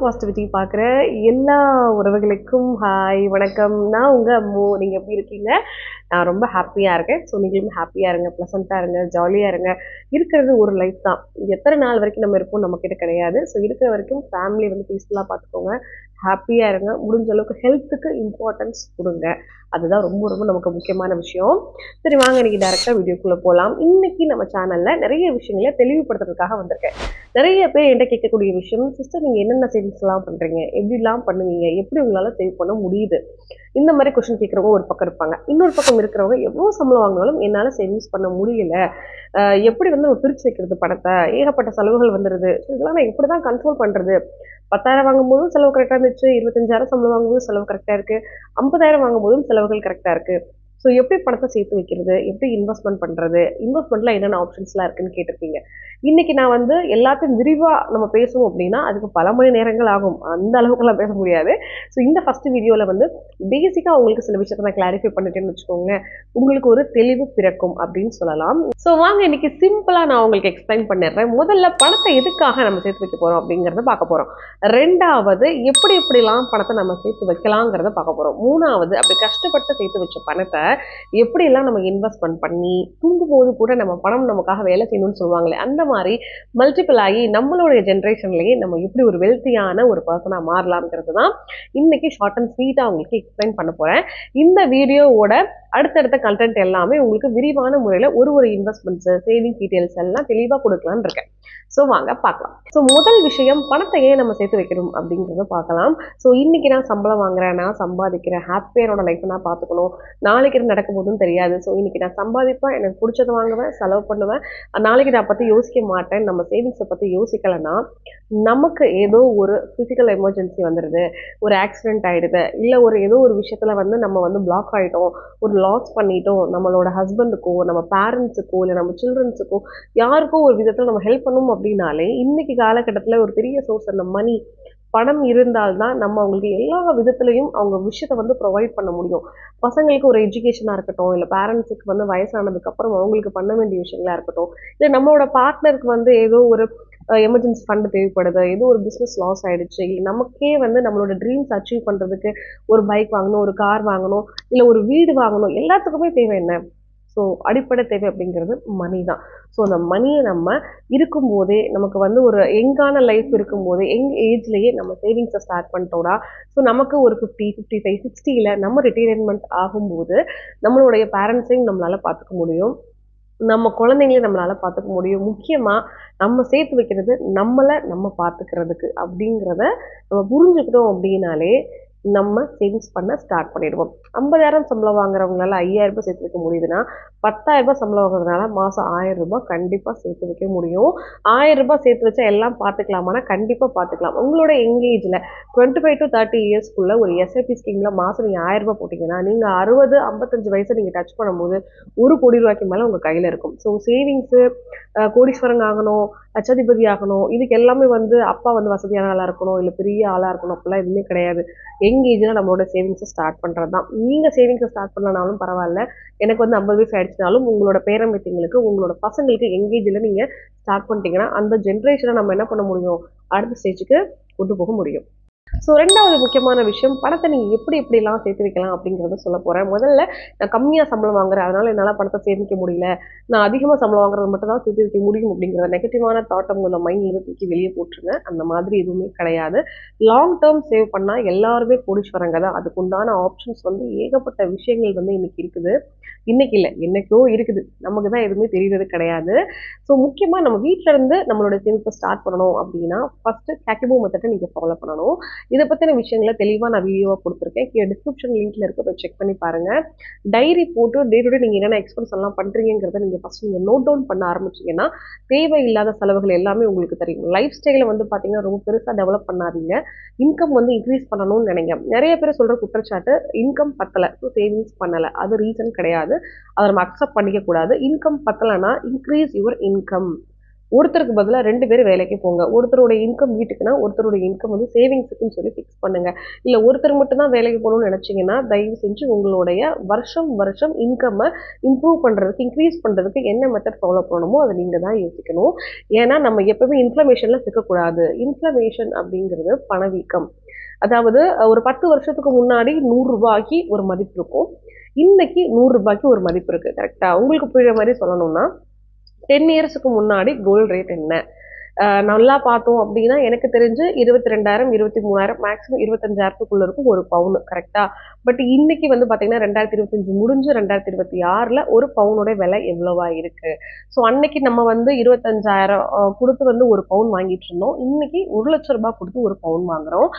Positivity பார்க்குற எல்லா உறவுகளுக்கும் ஹாய் வணக்கம். நான் உங்கள் அம்மு. நீங்கள் எப்படி இருக்கீங்க? நான் ரொம்ப ஹாப்பியாக இருக்கேன். ஸோ நீங்களும் ஹாப்பியாக இருங்க, ப்ளசண்ட்டாக இருங்க, ஜாலியாக இருங்க. இருக்கிறது ஒரு லைஃப் தான். எத்தனை நாள் வரைக்கும் நம்ம இருப்போம் நம்மக்கிட்ட கிடையாது. ஸோ இருக்கிற வரைக்கும் ஃபேமிலி வந்து பீஸ்ஃபுல்லாக பார்த்துக்கோங்க, ஹாப்பியாக இருங்க. முடிஞ்ச அளவுக்கு ஹெல்த்துக்கு இம்பார்ட்டன்ஸ் கொடுங்க. அதுதான் ரொம்ப ரொம்ப நமக்கு முக்கியமான விஷயம். சரி, வாங்க இன்னைக்கு டேரெக்டாக வீடியோக்குள்ளே போகலாம். இன்னைக்கு நம்ம சேனலில் நிறைய விஷயங்களை தெளிவுபடுத்துறதுக்காக வந்திருக்கேன். நிறைய பேர் என்கிட்ட கேட்கக்கூடிய விஷயம், சிஸ்டர் நீங்கள் என்னென்ன சேவிங்ஸ்லாம் பண்ணுறீங்க, எப்படிலாம் பண்ணுவீங்க, எப்படி உங்களால் சேவ் பண்ண முடியுது, இந்த மாதிரி கொஸ்டின் கேட்குறவங்க ஒரு பக்கம் இருப்பாங்க. இன்னொரு பக்கம் இருக்கிறவங்க எவ்வளோ சம்பளம் வாங்கினாலும் என்னால் சேவிங்ஸ் பண்ண முடியல, எப்படி வந்து நம்ம பிரித்து வைக்கிறது பணத்தை, ஏகப்பட்ட செலவுகள் வந்துடுது, ஸோ இதெல்லாம் நான் எப்படி தான் கண்ட்ரோல் பண்ணுறது, 10,000 வாங்கும்போதும் செலவு கரெக்டாக இருந்துச்சு, 25,000 சம்பளம் வாங்கும்போதும் செலவு கரெக்டாக இருக்குது, 50,000 வாங்கும்போதும் செலவுகள் கரெக்டாக இருக்குது. ஸோ எப்படி பணத்தை சேர்த்து வைக்கிறது, எப்படி இன்வெஸ்ட்மெண்ட் பண்ணுறது, இன்வெஸ்ட்மெண்ட்டில் என்னென்ன ஆப்ஷன்ஸ்லாம் இருக்குன்னு கேட்டிருப்பீங்க. இன்றைக்கி நான் வந்து எல்லாத்தையும் விரிவாக நம்ம பேசுவோம் அப்படின்னா அதுக்கு பல மணி நேரங்கள் ஆகும், அந்த அளவுக்குலாம் பேச முடியாது. ஸோ இந்த ஃபஸ்ட்டு வீடியோவில் வந்து பேசிக்காக உங்களுக்கு சில விஷயத்தை நான் கிளாரிஃபை பண்ணிட்டேன்னு வச்சுக்கோங்களேன், உங்களுக்கு ஒரு தெளிவு பிறக்கும் அப்படின்னு சொல்லலாம். ஸோ வாங்க இன்றைக்கி சிம்பிளாக நான் உங்களுக்கு எக்ஸ்பிளைன் பண்ணிடுறேன். முதல்ல பணத்தை எதுக்காக நம்ம சேர்த்து வைக்க போகிறோம் அப்படிங்கிறத பார்க்க போகிறோம். ரெண்டாவது எப்படிலாம் பணத்தை நம்ம சேர்த்து வைக்கலாங்கிறத பார்க்க போகிறோம். மூணாவது அப்படி கஷ்டப்பட்டு சேர்த்து வச்ச பணத்தை எப்படியெல்லாம் நம்ம இன்வெஸ்ட்மெண்ட் பண்ணி தூங்கும்போது கூட நம்ம பணம் நமக்காக வேலை செய்யணும்னு சொல்லுவாங்களே, அந்த மாதிரி மல்டிபிள் ஆகி நம்மளுடைய ஜென்ரேஷன்லேயே நம்ம எப்படி ஒரு வெல்த்தியான ஒரு பர்சனாக மாறலாம்ங்கிறது தான் இன்னைக்கு ஷார்ட் அண்ட் ஸ்வீட்டாக உங்களுக்கு எக்ஸ்பிளைன் பண்ண போகிறேன். இந்த வீடியோவோட அடுத்தடுத்த கண்டென்ட் எல்லாமே உங்களுக்கு விரிவான முறையில் ஒரு இன்வெஸ்ட்மெண்ட்ஸு, சேவிங் டீட்டெயில்ஸ் எல்லாம் தெளிவாக கொடுக்கலான்னு இருக்கேன். ஸோ வாங்க பார்க்கலாம். ஸோ முதல் விஷயம், பணத்தை ஏன் நம்ம சேர்த்து வைக்கணும் அப்படிங்கிறத பார்க்கலாம். ஸோ இன்றைக்கி நான் சம்பளம் வாங்குறேன், நான் சம்பாதிக்கிறேன், ஹாப்பியரோட லைஃப்பை நான் பார்த்துக்கணும், நாளைக்கு நடக்கும் போதும் தெரியாது. ஸோ இன்றைக்கி நான் சம்பாதிப்பேன், எனக்கு பிடிச்சதை வாங்குவேன், செலவு பண்ணுவேன், நாளைக்கு நான் பற்றி யோசிக்க மாட்டேன். நம்ம சேவிங்ஸை பற்றி யோசிக்கலைன்னா நமக்கு ஏதோ ஒரு ஃபிசிக்கல் எமர்ஜென்சி வந்துடுது, ஒரு ஆக்சிடென்ட் ஆகிடுது, இல்லை ஏதோ ஒரு விஷயத்தில் வந்து நம்ம வந்து பிளாக் ஆகிட்டோம், ஒரு லாஸ் பண்ணிட்டோம், நம்மளோட ஹஸ்பண்டுக்கோ நம்ம பேரண்ட்ஸுக்கோ இல்லை நம்ம சில்ட்ரன்ஸுக்கோ யாருக்கோ ஒரு விதத்தில் நம்ம ஹெல்ப் பண்ணணும் அப்படின்னாலே இன்னைக்கு காலகட்டத்தில் ஒரு பெரிய சோர்ஸ் அந்த மணி, பணம் இருந்தால்தான் நம்ம அவங்களுக்கு எல்லா விதத்துலையும் அவங்க விஷயத்தை வந்து ப்ரொவைட் பண்ண முடியும். பசங்களுக்கு ஒரு எஜுகேஷனாக இருக்கட்டும், இல்லை பேரண்ட்ஸுக்கு வந்து வயசானதுக்கு அப்புறம் அவங்களுக்கு பண்ண வேண்டிய விஷயங்களா இருக்கட்டும், இல்லை நம்மளோட பார்ட்னருக்கு வந்து ஏதோ ஒரு எமர்ஜென்சி ஃபண்டு தேவைப்படுது, ஏதோ ஒரு பிஸ்னஸ் லாஸ் ஆகிடுச்சு, இல்லை நமக்கே வந்து நம்மளோட ட்ரீம்ஸ் அச்சீவ் பண்ணுறதுக்கு ஒரு பைக் வாங்கணும், ஒரு கார் வாங்கணும், இல்லை ஒரு வீடு வாங்கணும், எல்லாத்துக்குமே தேவை என்ன? ஸோ அடிப்படை தேவை அப்படிங்கிறது மணி தான். ஸோ அந்த மணியை நம்ம இருக்கும்போதே, நமக்கு வந்து ஒரு யங்கான லைஃப் இருக்கும்போதே, யங் ஏஜ்லேயே நம்ம சேவிங்ஸை ஸ்டார்ட் பண்ணிட்டோம்னா, ஸோ நமக்கு ஒரு 50, 55, 60 நம்ம ரிட்டையர்மெண்ட் ஆகும்போது நம்மளுடைய பேரண்ட்ஸையும் நம்மளால் பார்த்துக்க முடியும், நம்ம குழந்தைங்களையும் நம்மளால் பார்த்துக்க முடியும். முக்கியமாக நம்ம சேர்த்து வைக்கிறது நம்மளை நம்ம பார்த்துக்கிறதுக்கு அப்படிங்கிறத நம்ம புரிஞ்சுக்கிட்டோம் அப்படின்னாலே நம்ம சேவிங்ஸ் பண்ண ஸ்டார்ட் பண்ணிடுவோம். 50,000 சம்பளம் வாங்குறவங்களால 5,000 ரூபாய் சேர்த்து வைக்க முடியுதுன்னா, 10,000 ரூபாய் சம்பளம் வாங்குறதுனால மாதம் 1,000 ரூபாய் கண்டிப்பாக சேர்த்து வைக்க முடியும். 1,000 ரூபாய் சேர்த்து வச்சா எல்லாம் பார்த்துக்கலாமான்னா கண்டிப்பாக பார்த்துக்கலாம். உங்களோட எங்கேஜில் 25 to 30 இயர்ஸ்க்குள்ள ஒரு எஸ்ஐபி ஸ்கீமில் மாதம் நீங்கள் 1,000 ரூபாய் போட்டிங்கன்னா, நீங்கள் 60, 55 வயசை நீங்கள் டச் பண்ணும்போது 1 கோடி ரூபாய்க்கு மேலே உங்கள் கையில் இருக்கும். ஸோ சேவிங்ஸு, கோடீஸ்வரன் ஆகணும், லட்சாதிபதி ஆகணும், இதுக்கு எல்லாமே வந்து அப்பா வந்து வசதியான ஆளாக இருக்கணும், இல்லை பெரிய ஆளாக இருக்கணும், அப்படிலாம் எதுவுமே கிடையாது. எங்கேஜில் நம்மளோட சேவிங்ஸை ஸ்டார்ட் பண்ணுறது தான். நீங்கள் சேவிங்ஸை ஸ்டார்ட் பண்ணலனாலும் பரவாயில்ல, எனக்கு வந்து 50 வயசு ஆயிடுச்சுனாலும் உங்களோட பேரம்பேத்திங்களுக்கு, உங்களோட பசங்களுக்கு எங்கேஜில் நீங்கள் ஸ்டார்ட் பண்ணிட்டீங்கன்னா அந்த ஜென்ரேஷனை நம்ம என்ன பண்ண முடியும், அடுத்த ஸ்டேஜுக்கு கொண்டு போக முடியும். ஸோ ரெண்டாவது முக்கியமான விஷயம், பணத்தை நீங்கள் எப்படிலாம் சேர்த்து வைக்கலாம் அப்படிங்கிறத சொல்ல போகிறேன். முதல்ல நான் கம்மியாக சம்பளம் வாங்குறேன், அதனால் என்னால் பணத்தை சேமிக்க முடியல, நான் அதிகமாக சம்பளம் வாங்குறது மட்டும் தான் சேர்த்து வைக்க முடியும் அப்படிங்கிற நெகட்டிவான தாட் உங்களோட மைண்டில் தூக்கி வெளியே போட்டுருங்க. அந்த மாதிரி எதுவுமே கிடையாது. லாங் டேர்ம் சேவ் பண்ணால் எல்லாருமே கோடீஸ்வரங்க தான். அதுக்குண்டான ஆப்ஷன்ஸ் வந்து ஏகப்பட்ட விஷயங்கள் வந்து இன்றைக்கி இருக்குது. இன்றைக்கி இல்லை, என்றைக்கோ இருக்குது, நமக்கு தான் எதுவுமே தெரியறது கிடையாது. ஸோ முக்கியமாக நம்ம வீட்டில் இருந்து நம்மளோட சேமிப்பை ஸ்டார்ட் பண்ணணும் அப்படின்னா ஃபஸ்ட்டு கேக்கிபோ மெத்தடை நீங்கள் ஃபாலோ பண்ணணும். இதை பற்றின விஷயங்களை தெளிவாக நான் வீடியோவாக கொடுத்துருக்கேன், கீழே டிஸ்கிரிப்ஷன் லிங்க்ல இருக்க போய் செக் பண்ணி பாருங்கள். டைரி போட்டு டே டு டே நீங்கள் என்னென்ன எக்ஸ்பென்ஸ் எல்லாம் பண்ணுறீங்கிறத நீங்கள் ஃபஸ்ட் நீங்கள் நோட் டவுன் பண்ண ஆரம்பிச்சிங்கன்னா தேவையில்லாத செலவுகள் எல்லாமே உங்களுக்கு தெரியும். லைஃப் ஸ்டைலை வந்து பார்த்தீங்கன்னா ரொம்ப பெருசாக டெவலப் பண்ணாதீங்க, இன்கம் வந்து இன்க்ரீஸ் பண்ணணும்னு நினைங்க. நிறைய பேர் சொல்கிற குற்றச்சாட்டு இன்கம் பத்தலை ஸோ சேவிங்ஸ் பண்ணலை, அது ரீசன் கிடையாது, அதை நம்ம அக்செப்ட் பண்ணிக்க கூடாது. இன்கம் பத்தலைன்னா இன்க்ரீஸ் யுவர் இன்கம், ஒருத்தருக்கு பதிலாக 2 பேர் வேலைக்கு போங்க. ஒருத்தருடைய இன்கம் வீட்டுக்குன்னா ஒருத்தருடைய இன்கம் வந்து சேவிங்ஸுக்குன்னு சொல்லி ஃபிக்ஸ் பண்ணுங்க. இல்லை ஒருத்தர் மட்டும் தான் வேலைக்கு போகணும்னு நினச்சிங்கன்னா தயவு செஞ்சு உங்களுடைய வருஷம் வருஷம் இன்கம்மை இம்ப்ரூவ் பண்ணுறதுக்கு இன்க்ரீஸ் பண்ணுறதுக்கு என்ன மெத்தட் ஃபாலோ பண்ணணுமோ அதை நீங்கள் தான் யோசிக்கணும். ஏன்னா நம்ம எப்பவுமே இன்ஃப்ளமேஷனில் சிக்கக்கூடாது. இன்ஃப்ளமேஷன் அப்படிங்கிறது பணவீக்கம். அதாவது ஒரு 10 வருஷத்துக்கு முன்னாடி 100 ரூபாய்க்கு ஒரு மதிப்பு இருக்கும். இன்னைக்கு 100 ரூபாய்க்கு ஒரு மதிப்பு இருக்கு. கரெக்டா? உங்களுக்கு புரியுற மாதிரி சொல்லணும்னா 10 இயர்ஸுக்கு முன்னாடி கோல்டு ரேட் என்ன? நல்லா பார்த்தோம் அப்படின்னா எனக்கு தெரிஞ்சு 22,000 23,000 மேக்ஸிமம் 25,000க்குள்ள இருக்கும் ஒரு பவுன். கரெக்டா? பட் இன்னைக்கு வந்து பார்த்தீங்கன்னா 2025 முடிஞ்சு 2026ல் ஒரு பவுனோட விலை எவ்வளவா இருக்கு? ஸோ அன்னைக்கு நம்ம வந்து 25,000 கொடுத்து வந்து ஒரு பவுன் வாங்கிட்டு இருந்தோம். இன்னைக்கு 1,00,000 ரூபாய் கொடுத்து ஒரு பவுன் வாங்குறோம்.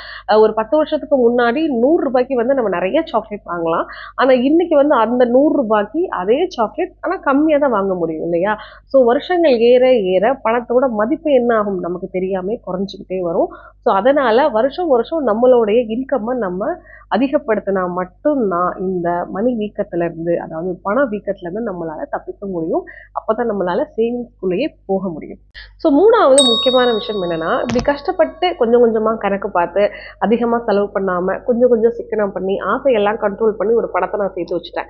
ஒரு 10 வருஷத்துக்கு முன்னாடி 100 ரூபாய்க்கு வந்து நம்ம நிறைய சாக்லேட் வாங்கலாம். ஆனால் இன்னைக்கு வந்து அந்த 100 ரூபாய்க்கு அதே சாக்லேட் ஆனால் கம்மியாக தான் வாங்க முடியும் இல்லையா? ஸோ வருஷங்கள் ஏற ஏற பணத்தோட மதிப்பு என்ன ஆகும் நமக்கு தெரியாம குறைஞ்சிக்கிட்டே வரும். ஸோ அதனால வருஷம் வருஷம் நம்மளுடைய இன்கம்மை நம்ம அதிகப்படுத்தினா மட்டும்தான் இந்த மணி வீக்கத்துல இருந்து, அதாவது பண வீக்கத்துல இருந்து நம்மளால தப்பிக்க முடியும். அப்பதான் நம்மளால சேவிங்ஸ்குள்ளேயே போக முடியும். ஸோ 3வது முக்கியமான விஷயம் என்னன்னா, இப்படி கஷ்டப்பட்டு கொஞ்சம் கொஞ்சமா கணக்கு பார்த்து அதிகமா செலவு பண்ணாம கொஞ்சம் கொஞ்சம் சிக்கனம் பண்ணி ஆசையெல்லாம் கண்ட்ரோல் பண்ணி ஒரு பணத்தை நான் சேர்த்து வச்சுட்டேன்.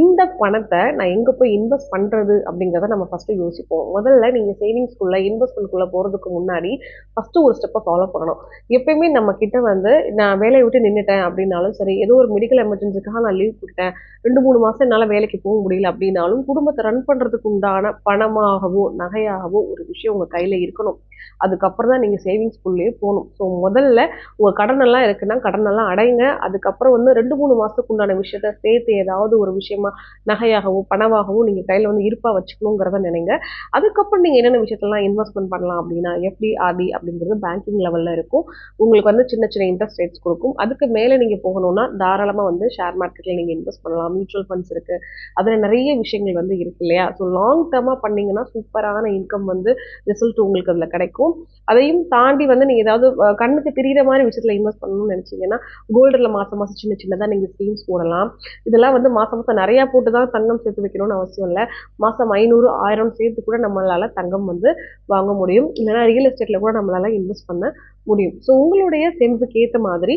இந்த பணத்தை நான் எங்க போய் இன்வெஸ்ட் பண்றது அப்படிங்கிறத நம்ம ஃபர்ஸ்ட் யோசிப்போம். முதல்ல நீங்க சேவிங்ஸ்குள்ள இன்வெஸ்ட்மெண்ட்குள்ள போறதுக்கு முன்னாடி ஃபர்ஸ்ட் ஒரு ஸ்டெப்பை ஃபாலோ பண்ணணும். எப்பயுமே நம்ம கிட்ட வந்து நான் வேலையை விட்டு நின்றுட்டேன் அப்படின்னாலும் சரி, ஏதோ ஒரு மெடிக்கல் எமர்ஜென்சிக்காக நான் லீவ் கொடுத்தேன், 2-3 மாசம் என்னால் வேலைக்கு போக முடியல அப்படின்னாலும் குடும்பத்தை ரன் பண்றதுக்கு உண்டான பணமாகவோ நகையாகவோ ஒரு விஷயம் உங்க கையில இருக்கணும். அதுக்கப்புறம் தான் நீங்க சேவிங்ஸ்குள்ளேயே போகணும். ஸோ முதல்ல உங்க கடன் எல்லாம் இருக்குன்னா கடன் எல்லாம் அடைங்க. அதுக்கப்புறம் வந்து 2-3 மாசத்துக்கு உண்டான விஷயத்த சேர்த்து ஏதாவது ஒரு விஷயமா நகையாகவோ பணமாகவோ நீங்க கையில வந்து இருப்பா வச்சுக்கணுங்கிறத நினைங்க. அதுக்கப்புறம் நீங்க என்னென்ன விஷயத்தெல்லாம் இன்வெஸ்ட்மெண்ட் பண்ணலாம் அப்படின்னா எஃப்டி ஆர்டி அப்படிங்கிறது பேங்கிங் லெவல்ல இருக்கும். உங்களுக்கு வந்து சின்ன சின்ன இன்ட்ரெஸ்ட் ரேட்ஸ் கொடுக்கும். அதுக்கு மேலே நீங்க போகணும்னா தாராளமா வந்து ஷேர் மார்க்கெட்ல நீங்க இன்வெஸ்ட் பண்ணலாம். மியூச்சுவல் ஃபண்ட்ஸ் இருக்கு. அதுல நிறைய விஷயங்கள் வந்து இருக்கு இல்லையா? ஸோ லாங் டேர்மா பண்ணீங்கன்னா சூப்பரான இன்கம் வந்து ரிசல்ட் உங்களுக்கு அதுல கிடைக்கும். அதையும் தாண்டி வந்து நீங்க ஏதாவது கண்ணுக்கு தெரியிற மாதிரி விஷயத்துல இன்வெஸ்ட் பண்ணணும்னு நினைச்சீங்கன்னா கோல்டுல மாசம் மாசம் சின்ன சின்னதா நீங்க ஸ்கீம்ஸ் போடலாம். இதெல்லாம் வந்து மாசம் மாசம் நிறைய போட்டு தான் தங்கம் சேர்த்து வைக்கணும்னு அவசியம் இல்லை. மாசம் 500 1000 சேர்த்து கூட நம்மளால தங்கம் வந்து வாங்க முடியும். இல்லைன்னா ரியல் எஸ்டேட்ல கூட நம்மளால இன்வெஸ்ட் பண்ண முடியும். ஸோ உங்களுடைய சேமிப்புக்கு ஏற்ற மாதிரி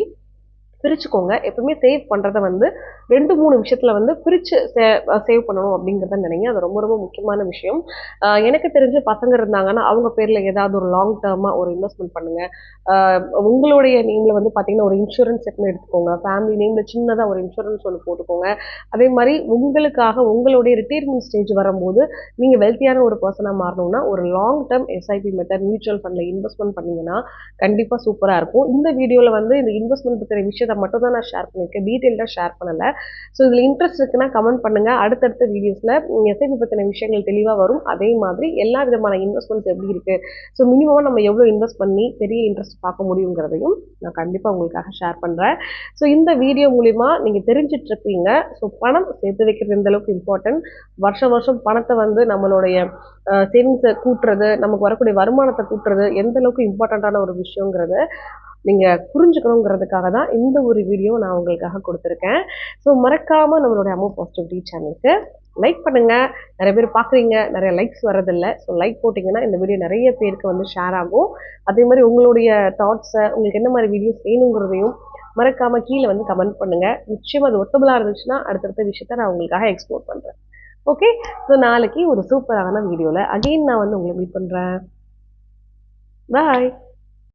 பிரிச்சுக்கோங்க. எப்பவுமே சேவ் பண்றத வந்து 2-3 விஷயத்துல வந்து பிரிச்சு சேவ் பண்ணணும் அப்படிங்கிறத நினைங்க. அது ரொம்ப ரொம்ப முக்கியமான விஷயம். எனக்கு தெரிஞ்ச பசங்க இருந்தாங்கன்னா அவங்க பேர்ல ஏதாவது ஒரு லாங் டேர்மா ஒரு இன்வெஸ்ட்மெண்ட் பண்ணுங்க. உங்களுடைய நேம்ல வந்து பாத்தீங்கன்னா ஒரு இன்சூரன்ஸ் செட்னு எடுத்துக்கோங்க. ஃபேமிலி நேம்ல சின்னதா ஒரு இன்சூரன்ஸ் ஒன்று போட்டுக்கோங்க. அதே மாதிரி உங்களுக்காக உங்களுடைய ரிட்டையர்மெண்ட் ஸ்டேஜ் வரும்போது நீங்க வெல்த்தியான ஒரு பர்சனா மாறணும்னா ஒரு long term SIP method mutual ஃபண்ட்ல இன்வெஸ்ட்மெண்ட் பண்ணீங்கன்னா கண்டிப்பா சூப்பரா இருக்கும். இந்த வீடியோல வந்து இந்த இன்வெஸ்ட்மெண்ட் பத்தின விஷயத்தை மட்டும் தான் நான் ஷேர் பண்ணியிருக்கேன். டீட்டெயில்டா ஷேர் பண்ணல. ஸோ இதுல இன்ட்ரெஸ்ட் இருக்குன்னா கமெண்ட் பண்ணுங்க. அடுத்தடுத்த வீடியோஸ்ல எஸ்ஐபி பத்தின விஷயங்கள் தெளிவா வரும். அதே மாதிரி எல்லா விதமான இன்வெஸ்ட்மெண்ட்ஸ் எப்படி இருக்கு, ஸோ மினிமமா நம்ம எவ்வளவு இன்வெஸ்ட் பண்ணி பெரிய இன்ட்ரெஸ்ட் பார்க்க முடியுங்கிறதையும் நான் கண்டிப்பா உங்களுக்காக ஷேர் பண்றேன். ஸோ இந்த வீடியோ மூலியமா நீங்க தெரிஞ்சிட்டு இருப்பீங்க. ஸோ பணம் சேர்த்து வைக்கிறது எந்த அளவுக்கு இம்பார்ட்டன்ட், வருஷம் வருஷம் பணத்தை வந்து நம்மளுடைய சேவிங்ஸை கூட்டுறது, நமக்கு வரக்கூடிய வருமானத்தை கூட்டுறது எந்த அளவுக்கு இம்பார்ட்டண்ட்டான ஒரு விஷயங்கிறத நீங்க புரிஞ்சுக்கணுங்கிறதுக்காக தான் இந்த ஒரு வீடியோ நான் உங்களுக்காக கொடுத்துருக்கேன். ஸோ மறக்காம நம்மளுடைய அம்மா பாசிட்டிவிட்டி சேனலுக்கு லைக் பண்ணுங்க. நிறைய பேர் பார்க்குறீங்க, நிறைய லைக்ஸ் வர்றதில்லை. ஸோ லைக் போட்டிங்கன்னா இந்த வீடியோ நிறைய பேருக்கு வந்து ஷேர் ஆகும். அதே மாதிரி உங்களுடைய தாட்ஸை, உங்களுக்கு என்ன மாதிரி வீடியோஸ் வேணுங்கிறதையும் மறக்காம கீழே வந்து கமெண்ட் பண்ணுங்க. நிச்சயமா அது ஒர்த்தபுளாக இருந்துச்சுன்னா அடுத்தடுத்த விஷயத்த நான் உங்களுக்காக எக்ஸ்ப்ளோர் பண்றேன். ஓகே, ஸோ நாளைக்கு ஒரு சூப்பரான வீடியோவில் அகெயின் நான் வந்து உங்களை மீட் பண்றேன். பாய்.